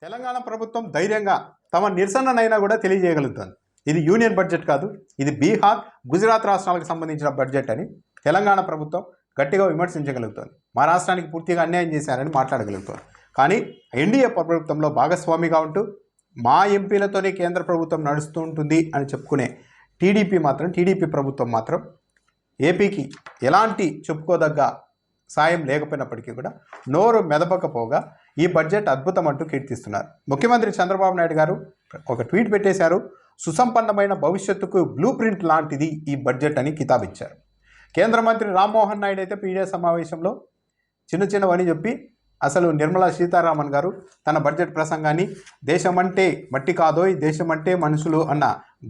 తెలంగాణ ప్రభుత్వం ధైర్యంగా తమ నిరసననైనా కూడా తెలియజేయగలుగుతుంది. ఇది యూనియన్ బడ్జెట్ కాదు, ఇది బీహార్, గుజరాత్ రాష్ట్రాలకు సంబంధించిన బడ్జెట్ అని తెలంగాణ ప్రభుత్వం గట్టిగా విమర్శించగలుగుతుంది. మా రాష్ట్రానికి పూర్తిగా అన్యాయం చేశారని మాట్లాడగలుగుతుంది. కానీ ఎన్డీఏ ప్రభుత్వంలో భాగస్వామిగా ఉంటూ మా ఎంపీలతోనే కేంద్ర ప్రభుత్వం నడుస్తూ ఉంటుంది అని చెప్పుకునే టీడీపీ ప్రభుత్వం మాత్రం ఏపీకి ఎలాంటి చెప్పుకోదగ్గ సాయం లేకపోయినప్పటికీ కూడా నోరు మెదపకపోగా ఈ బడ్జెట్ అద్భుతం అంటూ కీర్తిస్తున్నారు. ముఖ్యమంత్రి చంద్రబాబు నాయుడు గారు ఒక ట్వీట్ పెట్టేశారు. సుసంపన్నమైన భవిష్యత్తుకు బ్లూ ప్రింట్ లాంటిది ఈ బడ్జెట్ అని కితాబిచ్చారు. కేంద్ర మంత్రి రామ్మోహన్ నాయుడు అయితే పీడియా సమావేశంలో చిన్నవని చెప్పి అసలు నిర్మలా సీతారామన్ గారు తన బడ్జెట్ ప్రసంగాన్ని దేశమంటే మట్టి కాదోయ్, దేశమంటే మనుషులు అన్న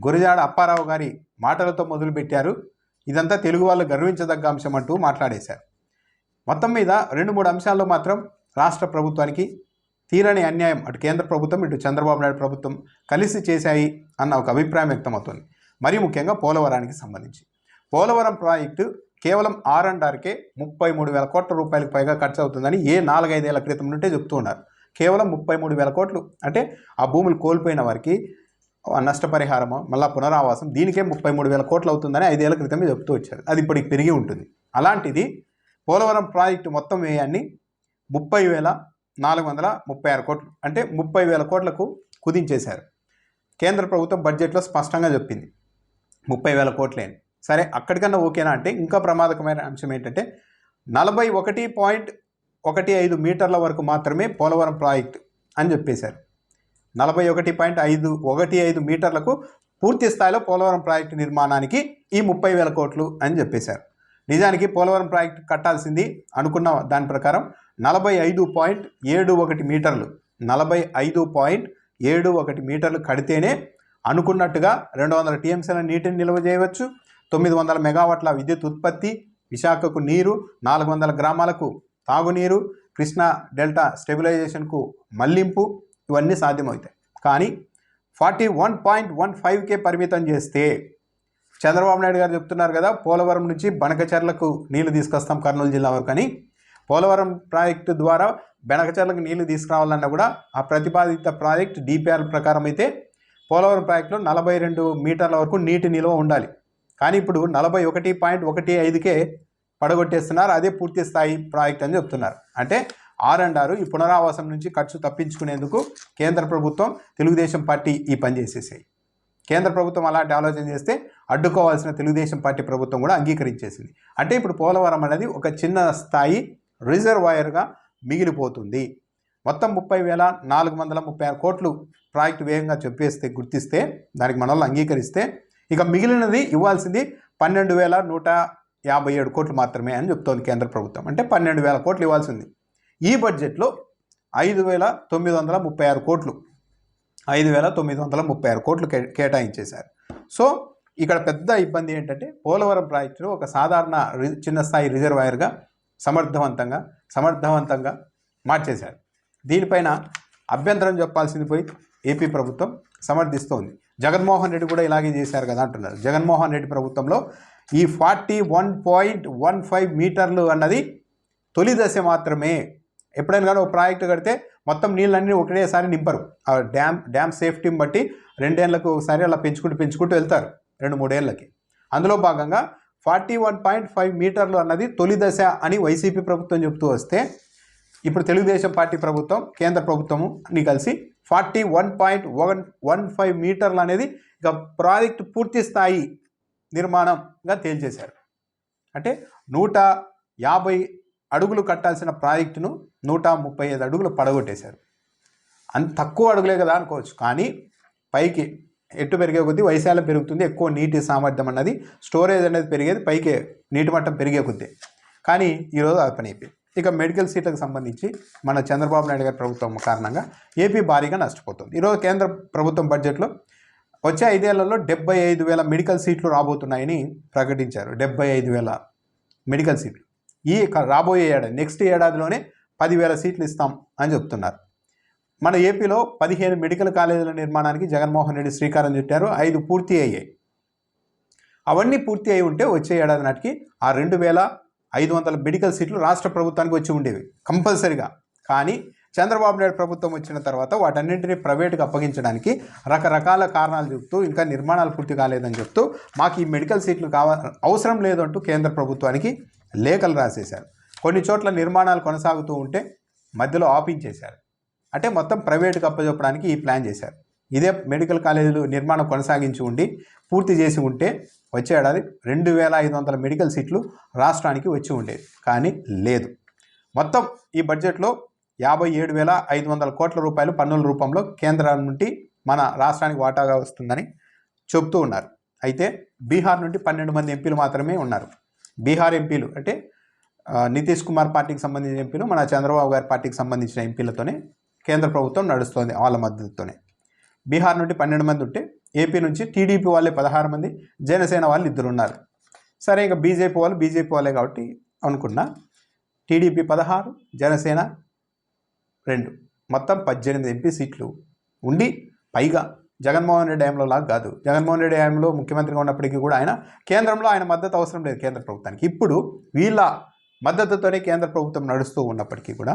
గురజాడ అప్పారావు గారి మాటలతో మొదలుపెట్టారు. ఇదంతా తెలుగు వాళ్ళు గర్వించదగ్గ అంశం అంటూ మాట్లాడేశారు. మొత్తం మీద 2-3 అంశాల్లో మాత్రం రాష్ట్ర ప్రభుత్వానికి తీరని అన్యాయం అటు కేంద్ర ప్రభుత్వం ఇటు చంద్రబాబు నాయుడు ప్రభుత్వం కలిసి చేశాయి అన్న ఒక అభిప్రాయం వ్యక్తమవుతుంది. మరీ ముఖ్యంగా పోలవరానికి సంబంధించి పోలవరం ప్రాజెక్టు కేవలం R&Rకే 33,000 కోట్ల రూపాయలకు పైగా ఖర్చు అవుతుందని 4-5 ఏళ్ల క్రితం నుండే చెప్తూ ఉన్నారు. కేవలం 33,000 కోట్లు అంటే ఆ భూములు కోల్పోయిన వారికి నష్టపరిహారము మళ్ళా పునరావాసం దీనికే 33,000 కోట్లు అవుతుందని 5 ఏళ్ల క్రితమే చెప్తూ వచ్చారు. అది ఇప్పటికి పెరిగి ఉంటుంది. అలాంటిది పోలవరం ప్రాజెక్టు మొత్తం వ్యయాన్ని 30,436 కోట్లు అంటే 30,000 కోట్లకు కుదించేశారు. కేంద్ర ప్రభుత్వం బడ్జెట్లో స్పష్టంగా చెప్పింది 30,000 కోట్లేని. సరే అక్కడికన్నా ఓకేనా అంటే ఇంకా ప్రమాదకమైన అంశం ఏంటంటే 41.15 మీటర్ల వరకు మాత్రమే పోలవరం ప్రాజెక్టు అని చెప్పేశారు. 41.15 మీటర్లకు పూర్తి స్థాయిలో పోలవరం ప్రాజెక్టు నిర్మాణానికి ఈ 30,000 కోట్లు అని చెప్పేశారు. నిజానికి పోలవరం ప్రాజెక్టు కట్టాల్సింది అనుకున్న దాని ప్రకారం 45.71 మీటర్లు 45.71 మీటర్లు కడితేనే అనుకున్నట్టుగా 200 టీఎంసీల నీటిని నిల్వ చేయవచ్చు, 900 మెగావాట్ల విద్యుత్ ఉత్పత్తి, విశాఖకు నీరు, 400 గ్రామాలకు తాగునీరు, కృష్ణా డెల్టా స్టెబిలైజేషన్కు మళ్లింపు ఇవన్నీ సాధ్యమవుతాయి. కానీ 41.15కే పరిమితం చేస్తే చంద్రబాబు నాయుడు గారు చెప్తున్నారు కదా పోలవరం నుంచి బనకచెర్లకు నీళ్లు తీసుకొస్తాం కర్నూలు జిల్లా వరకు అని. పోలవరం ప్రాజెక్టు ద్వారా బెనకచెర్లకు నీళ్లు తీసుకురావాలన్నా కూడా ఆ ప్రతిపాదిత ప్రాజెక్ట్ డిపిఆర్ ప్రకారం అయితే పోలవరం ప్రాజెక్టులో 42 మీటర్ల వరకు నీటి నిల్వ ఉండాలి. కానీ ఇప్పుడు 41.15కే పడగొట్టేస్తున్నారు. అదే పూర్తి స్థాయి ప్రాజెక్ట్ అని చెప్తున్నారు. అంటే R&R ఈ పునరావాసం నుంచి ఖర్చు తప్పించుకునేందుకు కేంద్ర ప్రభుత్వం తెలుగుదేశం పార్టీ ఈ పని చేసేసాయి. కేంద్ర ప్రభుత్వం అలాంటి ఆలోచన చేస్తే అడ్డుకోవాల్సిన తెలుగుదేశం పార్టీ ప్రభుత్వం కూడా అంగీకరించేసింది. అంటే ఇప్పుడు పోలవరం అనేది ఒక చిన్న స్థాయి రిజర్వాయర్గా మిగిలిపోతుంది. మొత్తం 30,436 కోట్లు ప్రాజెక్టు వేగంగా గుర్తిస్తే దానికి మన వాళ్ళు అంగీకరిస్తే ఇక మిగిలినది ఇవ్వాల్సింది 12,157 కోట్లు మాత్రమే అని చెప్తోంది కేంద్ర ప్రభుత్వం. అంటే 12,000 కోట్లు ఇవ్వాల్సింది. ఈ బడ్జెట్లో 5,936 కోట్లు 5,936 కోట్లు కేటాయించేశారు. సో ఇక్కడ పెద్ద ఇబ్బంది ఏంటంటే పోలవరం ప్రాజెక్టును ఒక సాధారణ చిన్న స్థాయి రిజర్వాయర్గా సమర్థవంతంగా మార్చేశారు. దీనిపైన అభ్యంతరం చెప్పాల్సింది పోయి ఏపీ ప్రభుత్వం సమర్థిస్తోంది. జగన్మోహన్ రెడ్డి కూడా ఇలాగే చేశారు కదా అంటున్నారు. జగన్మోహన్ రెడ్డి ప్రభుత్వంలో ఈ 41.15 మీటర్లు అన్నది తొలి దశ మాత్రమే. ఎప్పుడైనా కానీ ఒక ప్రాజెక్టు కడితే మొత్తం నీళ్ళన్నీ ఒకటేసారి నింపరు. ఆ డ్యామ్ సేఫ్టీని బట్టి 2 ఏళ్ళకు ఒకసారి అలా పెంచుకుంటూ వెళ్తారు 2-3 ఏళ్ళకి. అందులో భాగంగా 41.5 మీటర్లు అన్నది తొలి దశ అని వైసీపీ ప్రభుత్వం చెప్తూ వస్తే ఇప్పుడు తెలుగుదేశం పార్టీ ప్రభుత్వం కేంద్ర ప్రభుత్వము అన్ని కలిసి 41.15 మీటర్లు అనేది ఇక ప్రాజెక్టు పూర్తి స్థాయి నిర్మాణంగా తేల్చేశారు. అంటే 150 అడుగులు కట్టాల్సిన ప్రాజెక్టును 135 అడుగులు పడగొట్టేశారు. అంత తక్కువ అడుగులే కదా అనుకోవచ్చు. కానీ పైకి ఎట్టు పెరిగే కొద్దీ వైశాల్యం పెరుగుతుంది, ఎక్కువ నీటి సామర్థ్యం అన్నది స్టోరేజ్ అనేది పెరిగేది, పైకి నీటి మట్టం పెరిగే కొద్దీ. కానీ ఈరోజు అది పని అయిపోయింది. ఇక మెడికల్ సీట్లకు సంబంధించి మన చంద్రబాబు నాయుడు గారి ప్రభుత్వం కారణంగా ఏపీ భారీగా నష్టపోతుంది. ఈరోజు కేంద్ర ప్రభుత్వం బడ్జెట్లో వచ్చే 5 ఏళ్లలో 75,000 మెడికల్ సీట్లు రాబోతున్నాయని ప్రకటించారు. 75,000 మెడికల్ సీట్లు ఈ రాబోయే ఏడాది నెక్స్ట్ ఏడాదిలోనే 10,000 సీట్లు ఇస్తాం అని చెప్తున్నారు. మన ఏపీలో 15 మెడికల్ కాలేజీల నిర్మాణానికి జగన్మోహన్ రెడ్డి శ్రీకారం చుట్టారు. 5 పూర్తి అయ్యాయి. అవన్నీ పూర్తి అయి ఉంటే వచ్చే ఏడాది నాటికి ఆ 2,500 మెడికల్ సీట్లు రాష్ట్ర ప్రభుత్వానికి వచ్చి ఉండేవి కంపల్సరీగా. కానీ చంద్రబాబు నాయుడు ప్రభుత్వం వచ్చిన తర్వాత వాటన్నింటినీ ప్రైవేటుకు అప్పగించడానికి రకరకాల కారణాలు చెప్తూ ఇంకా నిర్మాణాలు పూర్తి కాలేదని చెప్తూ మాకు ఈ మెడికల్ సీట్లు అవసరం లేదు అంటూ కేంద్ర ప్రభుత్వానికి లేఖలు రాసేశారు. కొన్ని చోట్ల నిర్మాణాలు కొనసాగుతూ ఉంటే మధ్యలో ఆపించేశారు. అంటే మొత్తం ప్రైవేటుకు అప్పచెప్పడానికి ఈ ప్లాన్ చేశారు. ఇదే మెడికల్ కాలేజీలు నిర్మాణం కొనసాగించి ఉండి పూర్తి చేసి ఉంటే వచ్చే ఏడాది 2500 మెడికల్ సీట్లు రాష్ట్రానికి వచ్చి ఉండేది. కానీ లేదు. మొత్తం ఈ బడ్జెట్లో 57,500 కోట్ల రూపాయలు పన్నుల రూపంలో కేంద్రం నుండి మన రాష్ట్రానికి వాటాగా వస్తుందని చెబుతూ ఉన్నారు. అయితే బీహార్ నుండి 12 మంది ఎంపీలు మాత్రమే ఉన్నారు. బీహార్ ఎంపీలు అంటే నితీష్ కుమార్ పార్టీకి సంబంధించిన ఎంపీలు, మన చంద్రబాబు గారి పార్టీకి సంబంధించిన ఎంపీలతోనే కేంద్ర ప్రభుత్వం నడుస్తోంది, వాళ్ళ మద్దతుతోనే. బీహార్ నుండి 12 మంది ఉంటే ఏపీ నుంచి టీడీపీ వాళ్ళే 16 మంది, జనసేన వాళ్ళు 2 ఉన్నారు. సరే, ఇంకా బీజేపీ వాళ్ళే కాబట్టి అనుకున్నా. టీడీపీ 16, జనసేన 2, మొత్తం 18 ఎంపీ సీట్లు ఉండి, పైగా జగన్మోహన్ రెడ్డి హయాంలో లాగా కాదు. జగన్మోహన్ రెడ్డి హయాంలో ముఖ్యమంత్రిగా ఉన్నప్పటికీ కూడా కేంద్రంలో ఆయన మద్దతు అవసరం లేదు కేంద్ర ప్రభుత్వానికి. ఇప్పుడు వీళ్ళ మద్దతుతోనే కేంద్ర ప్రభుత్వం నడుస్తూ ఉన్నప్పటికీ కూడా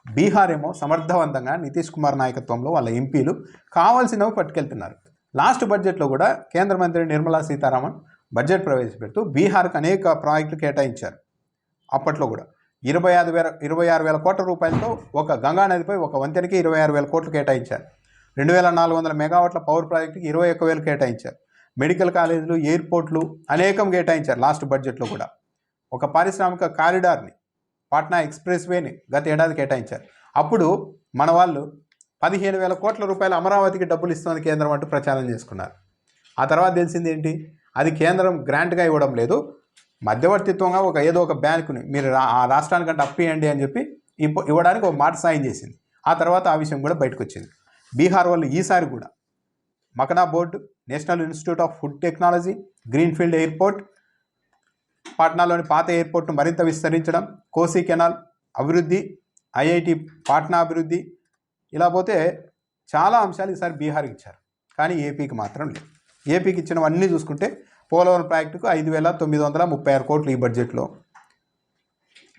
బీహార్ ఏమో సమర్థవంతంగా నితీష్ కుమార్ నాయకత్వంలో వాళ్ళ ఎంపీలు కావాల్సినవి పట్టుకెళ్తున్నారు. లాస్ట్ బడ్జెట్లో కూడా కేంద్ర మంత్రి నిర్మలా సీతారామన్ బడ్జెట్ ప్రవేశపెడుతూ బీహార్కి అనేక ప్రాజెక్టులు కేటాయించారు. అప్పట్లో కూడా 26,000 కోట్ల రూపాయలతో ఒక గంగా నదిపై ఒక వంతెనకి 26,000 కోట్లు కేటాయించారు. 2,400 మెగావాట్ల పవర్ ప్రాజెక్టుకి 21,000 కేటాయించారు. మెడికల్ కాలేజీలు, ఎయిర్పోర్ట్లు అనేకం కేటాయించారు లాస్ట్ బడ్జెట్లో కూడా. ఒక పారిశ్రామిక కారిడార్ని, పాట్నా ఎక్స్ప్రెస్ వేని గత ఏడాది కేటాయించారు. అప్పుడు మన వాళ్ళు 15,000 కోట్ల రూపాయలు అమరావతికి డబ్బులు ఇస్తుంది కేంద్రం అంటూ ప్రచారం చేసుకున్నారు. ఆ తర్వాత తెలిసింది ఏంటి? అది కేంద్రం గ్రాంట్గా ఇవ్వడం లేదు, మధ్యవర్తిత్వంగా ఏదో ఒక బ్యాంకుని మీరు ఆ రాష్ట్రానికంటే అప్పు ఇవ్వండి అని చెప్పి ఇవ్వడానికి ఒక మాట సాయం చేసింది. ఆ తర్వాత ఆ విషయం కూడా బయటకు వచ్చింది. బీహార్ వాళ్ళు ఈసారి కూడా Makhana board, national institute of food technology, greenfield airport, పాట్నాలోని పాత ఎయిర్పోర్ట్ను మరింత విస్తరించడం, కోసీ కెనాల్ అభివృద్ధి, ఐఐటి పాట్నా అభివృద్ధి, ఇలా పోతే చాలా అంశాలు ఈసారి బీహార్కి ఇచ్చారు. కానీ ఏపీకి మాత్రం లేదు. ఏపీకి ఇచ్చినవన్నీ చూసుకుంటే పోలవరం ప్రాజెక్టుకు 5,936 కోట్లు ఈ బడ్జెట్లో,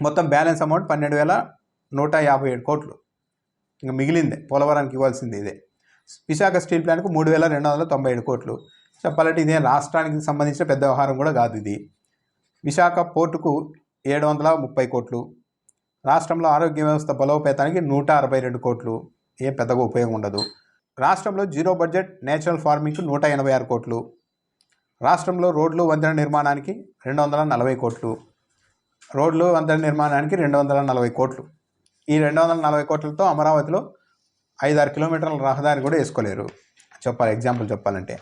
మొత్తం బ్యాలెన్స్ అమౌంట్ 12,157 కోట్లు. ఇంకా మిగిలిందే పోలవరానికి ఇవ్వాల్సింది ఇదే. విశాఖ స్టీల్ ప్లాంట్కు 3,297 కోట్లు. చెప్పాలంటే ఇదే రాష్ట్రానికి సంబంధించిన పెద్ద వ్యవహారం కూడా కాదు ఇది. విశాఖ పోర్టుకు 730 కోట్లు. రాష్ట్రంలో ఆరోగ్య వ్యవస్థ బలోపేతానికి 162 కోట్లు. ఏం పెద్దగా ఉపయోగం ఉండదు. రాష్ట్రంలో జీరో బడ్జెట్ నేచురల్ ఫార్మింగ్కు 186 కోట్లు. రాష్ట్రంలో రోడ్లు వంతెన నిర్మాణానికి 240 కోట్లు. రోడ్లు వంతెన నిర్మాణానికి 240 కోట్లు. ఈ 240 కోట్లతో అమరావతిలో 5-6 కిలోమీటర్ల రహదారి కూడా వేసుకోలేరు. ఎగ్జాంపుల్ చెప్పాలంటే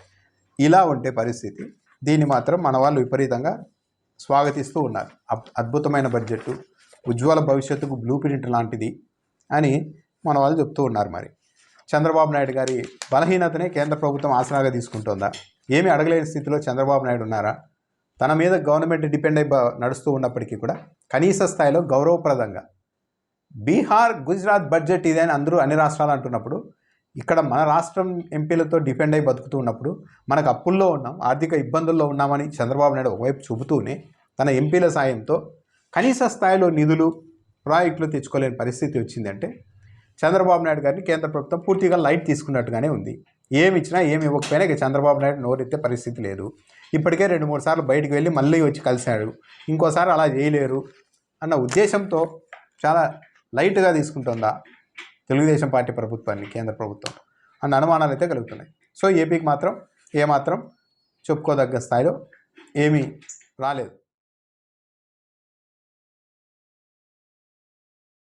ఇలా ఉంటే పరిస్థితి. దీన్ని మాత్రం మన వాళ్ళు విపరీతంగా స్వాగతిస్తూ ఉన్నారు. అద్భుతమైన బడ్జెట్, ఉజ్వల భవిష్యత్తుకు బ్లూ ప్రింట్ లాంటిది అని మన వాళ్ళు చెప్తూ ఉన్నారు. మరి చంద్రబాబు నాయుడు గారి బలహీనతనే కేంద్ర ప్రభుత్వం ఆసరాగా తీసుకుంటుందా? ఏమీ అడగలేని స్థితిలో చంద్రబాబు నాయుడు ఉన్నారా? తన మీద గవర్నమెంట్ డిపెండ్ అయి నడుస్తూ ఉన్నప్పటికీ కూడా కనీస స్థాయిలో గౌరవప్రదంగా బీహార్, గుజరాత్ బడ్జెట్ ఇదే అని అందరూ అన్ని రాష్ట్రాలు అంటున్నప్పుడు, ఇక్కడ మన రాష్ట్రం ఎంపీలతో డిపెండ్ అయి బతుకుతూ ఉన్నప్పుడు, మనకు అప్పుల్లో ఉన్నాం, ఆర్థిక ఇబ్బందుల్లో ఉన్నామని చంద్రబాబు నాయుడు ఒకవైపు చూపుతూనే తన ఎంపీల సాయంతో కనీస స్థాయిలో నిధులు, ప్రాజెక్టులు తెచ్చుకోలేని పరిస్థితి వచ్చిందంటే చంద్రబాబు నాయుడు గారిని కేంద్ర ప్రభుత్వం పూర్తిగా లైట్ తీసుకున్నట్టుగానే ఉంది. ఏమి ఇచ్చినా ఏమి ఇవ్వకపోయినా ఇక చంద్రబాబు నాయుడు నోరెత్తే పరిస్థితి లేదు. ఇప్పటికే 2-3 సార్లు బయటికి వెళ్ళి మళ్ళీ వచ్చి కలిశాడు. ఇంకోసారి అలా చేయలేరు అన్న ఉద్దేశంతో చాలా లైట్గా తీసుకుంటుందా తెలుగుదేశం పార్టీ ప్రభుత్వాన్ని కేంద్ర ప్రభుత్వం అన్న అనుమానాలు అయితే కలుగుతున్నాయి. సో ఏపీకి మాత్రం ఏమాత్రం చెప్పుకోదగ్గ స్థాయిలో ఏమీ రాలేదు.